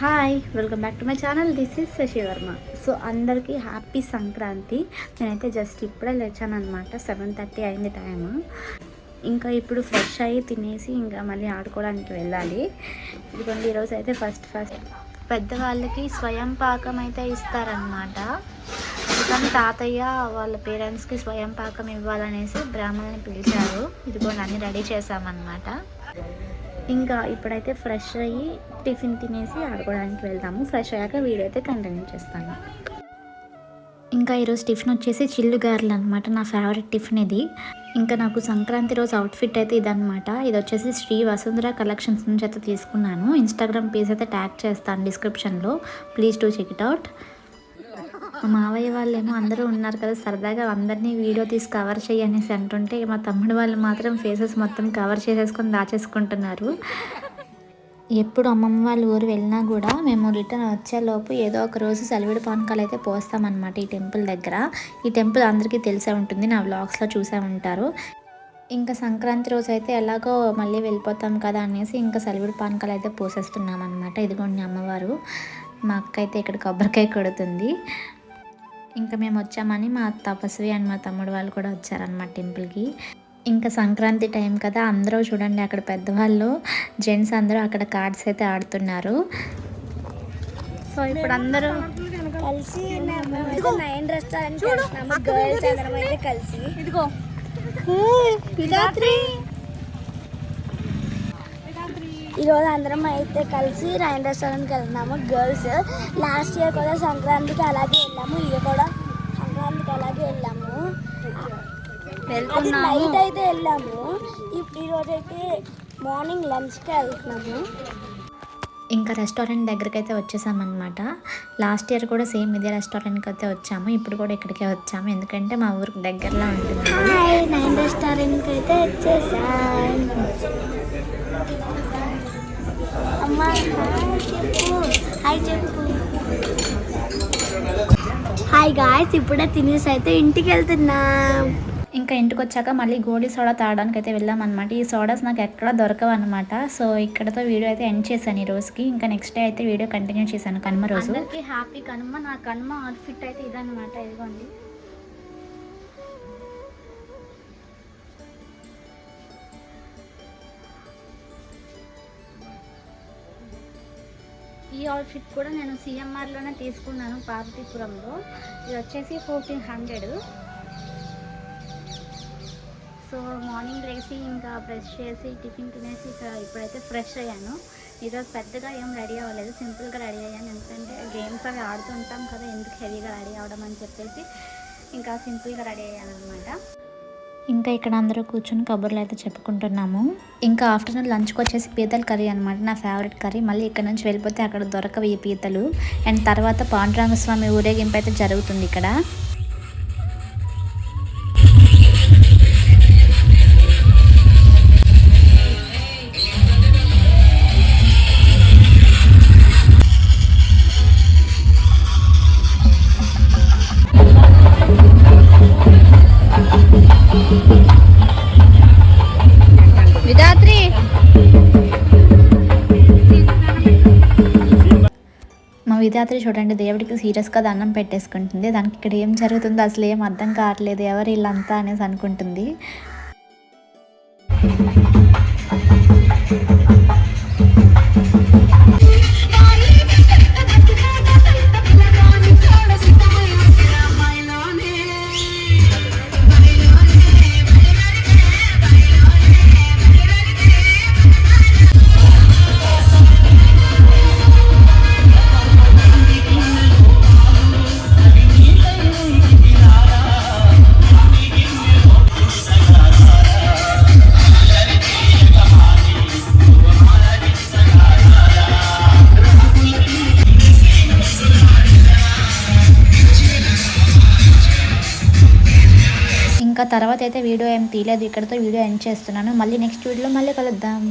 Hi, welcome back to my channel. This is Shashi Varma. So అందరికీ happy Sankranti. నేనైతే just ఇప్పుడే లేచాను అనమాట. 7:30 అయింది టైం. ఇంకా ఇప్పుడు ఫ్రెష్ అయ్యి తినేసి ఇంకా మళ్ళీ ఆడుకోవడానికి వెళ్ళాలి. ఇదిగోండి, ఈరోజు అయితే ఫస్ట్ పెద్దవాళ్ళకి స్వయం పాకం అయితే ఇస్తారనమాట. అందుకని తాతయ్య వాళ్ళ పేరెంట్స్కి స్వయం పాకం ఇవ్వాలనేసి బ్రాహ్మణుని పిలిచారు. ఇదిగోండి, అన్నీ రెడీ చేసామన్నమాట. ఇంకా ఇప్పుడైతే ఫ్రెష్ అయ్యి టిఫిన్ తినేసి ఆడుకోవడానికి వెళ్తాము. ఫ్రెష్ అయ్యాక వీడియో అయితే కంటిన్యూ చేస్తాను. ఇంకా ఈరోజు టిఫిన్ వచ్చేసి చిల్లు గారెలు అనమాట. నా ఫేవరెట్ టిఫిన్ ఇది. ఇంకా నాకు సంక్రాంతి రోజు అవుట్ఫిట్ అయితే ఇదనమాట. ఇది వచ్చేసి శ్రీ వసుంధర కలెక్షన్స్ నుంచి అయితే తీసుకున్నాను. ఇన్స్టాగ్రామ్ పేజ్ అయితే ట్యాగ్ చేస్తాను డిస్క్రిప్షన్లో. Please to check it out. మా మావయ్య వాళ్ళేమో అందరూ ఉన్నారు కదా, సరదాగా అందరినీ వీడియో తీసి కవర్ చేయనేసి అంటుంటే మా తమ్ముడు వాళ్ళు మాత్రం ఫేసెస్ మొత్తం కవర్ చేసేసుకొని దాచేసుకుంటున్నారు. ఎప్పుడు అమ్మమ్మ వాళ్ళ ఊరు వెళ్ళినా కూడా మేము రిటర్న్ వచ్చేలోపు ఏదో ఒక రోజు సలివిడి పానకాలు అయితే పోస్తామన్నమాట ఈ టెంపుల్ దగ్గర. ఈ టెంపుల్ అందరికీ తెలిసే ఉంటుంది, నా వ్లాగ్స్లో చూసే ఉంటారు. ఇంకా సంక్రాంతి రోజు అయితే ఎలాగో మళ్ళీ వెళ్ళిపోతాం కదా అనేసి ఇంకా సలివిడి పానకాలు అయితే పోసేస్తున్నాం అనమాట. ఇదిగోండి అమ్మవారు. మా అక్క అయితే ఇక్కడ కొబ్బరికాయ కొడుతుంది. ఇంకా మేము వచ్చామని మా తపస్వి అండ్ మా తమ్ముడు వాళ్ళు కూడా వచ్చారనమాట టెంపుల్కి. ఇంకా సంక్రాంతి టైం కదా, అందరూ చూడండి అక్కడ పెద్దవాళ్ళు జెంట్స్ అందరూ అక్కడ కార్డ్స్ అయితే ఆడుతున్నారు. సో ఇప్పుడు అందరూ కలిసి నైన్ రెస్టారెంట్ గర్ల్స్ అందరం అయితే కలిసి ఇదిగో ఈరోజు అందరం అయితే కలిసి నైన్ రెస్టారెంట్కి వెళ్తున్నాము గర్ల్స్. లాస్ట్ ఇయర్ కూడా సంక్రాంతికి అలాగే వెళ్ళాము, ఇది కూడా సంక్రాంతికి అలాగే వెళ్ళాము. అది నైట్ అయితే వెళ్ళాము. ఈరోజు అయితే మార్నింగ్ లంచ్కి వెళ్తున్నాము. ఇంకా రెస్టారెంట్ దగ్గరికి అయితే వచ్చేసామన్నమాట. లాస్ట్ ఇయర్ కూడా సేమ్ ఇదే రెస్టారెంట్కి అయితే వచ్చాము. ఇప్పుడు కూడా ఇక్కడికే వచ్చాము, ఎందుకంటే మా ఊరికి దగ్గరలో ఉంటుంది. నైన్ రెస్టారెంట్కి అయితే వచ్చేసాం. అమ్మా హాయ్ చెప్పు. హాయ్ గాయ్స్, ఇప్పుడే తినేసి అయితే ఇంటికి వెళ్తున్నాం. ఇంకా ఇంటికి వచ్చాక మళ్ళీ గోళీ సోడా తాగడానికి అయితే వెళ్ళామన్నమాట. ఈ సోడాస్ నాకు ఎక్కడా దొరకవు అనమాట. సో ఇక్కడతో వీడియో అయితే ఎండ్ చేశాను ఈ రోజుకి. ఇంకా నెక్స్ట్ డే అయితే వీడియో కంటిన్యూ చేశాను కనుమ రోజు. అందరికీ హ్యాపీ కనుమ. నా కనుమ అవుట్ఫిట్ అయితే ఇదనమాట. ఇదిగోండి, ఈ అవుట్ఫిట్ కూడా నేను సిఎంఆర్లోనే తీసుకున్నాను, పార్వతీపురంలో. ఇది వచ్చేసి 1400. సో మార్నింగ్ లేచి ఇంకా బ్రష్ చేసి టిఫిన్ తినేసి ఇప్పుడైతే ఫ్రెష్ అయ్యాను. ఈరోజు పెద్దగా ఏం రెడీ అవ్వలేదు, సింపుల్గా రెడీ అయ్యాను. ఎందుకంటే గేమ్స్ అవి ఆడుతుంటాం కదా, ఎందుకు హెవీగా రెడీ అవ్వడం అని చెప్పేసి ఇంకా సింపుల్గా రెడీ అయ్యాను అనమాట. ఇంకా ఇక్కడ అందరూ కూర్చొని కబుర్లు అయితే చెప్పుకుంటున్నాము. ఇంకా ఆఫ్టర్నూన్ లంచ్కి వచ్చేసి పీతల కర్రీ అనమాట, నా ఫేవరెట్ కర్రీ. మళ్ళీ ఇక్కడ నుంచి వెళ్ళిపోతే అక్కడ దొరకవు ఈ పీతలు. అండ్ తర్వాత పాండురంగస్వామి ఊరేగింపు అయితే జరుగుతుంది ఇక్కడ. మా విద్యార్థి చూడండి, దేవుడికి సీరియస్గా దండం పెట్టేసుకుంటుంది. దానికి ఇక్కడ ఏం జరుగుతుందో అసలు ఏం అర్థం కావట్లేదు, ఎవరు వీళ్ళంతా అనేసి అనుకుంటుంది. ఇంకా తర్వాత అయితే వీడియో ఏం తీయలేదు, ఇక్కడతో వీడియో ఎండ్ చేస్తున్నాను. మళ్ళీ నెక్స్ట్ వీడియోలో మళ్ళీ కలుద్దాం.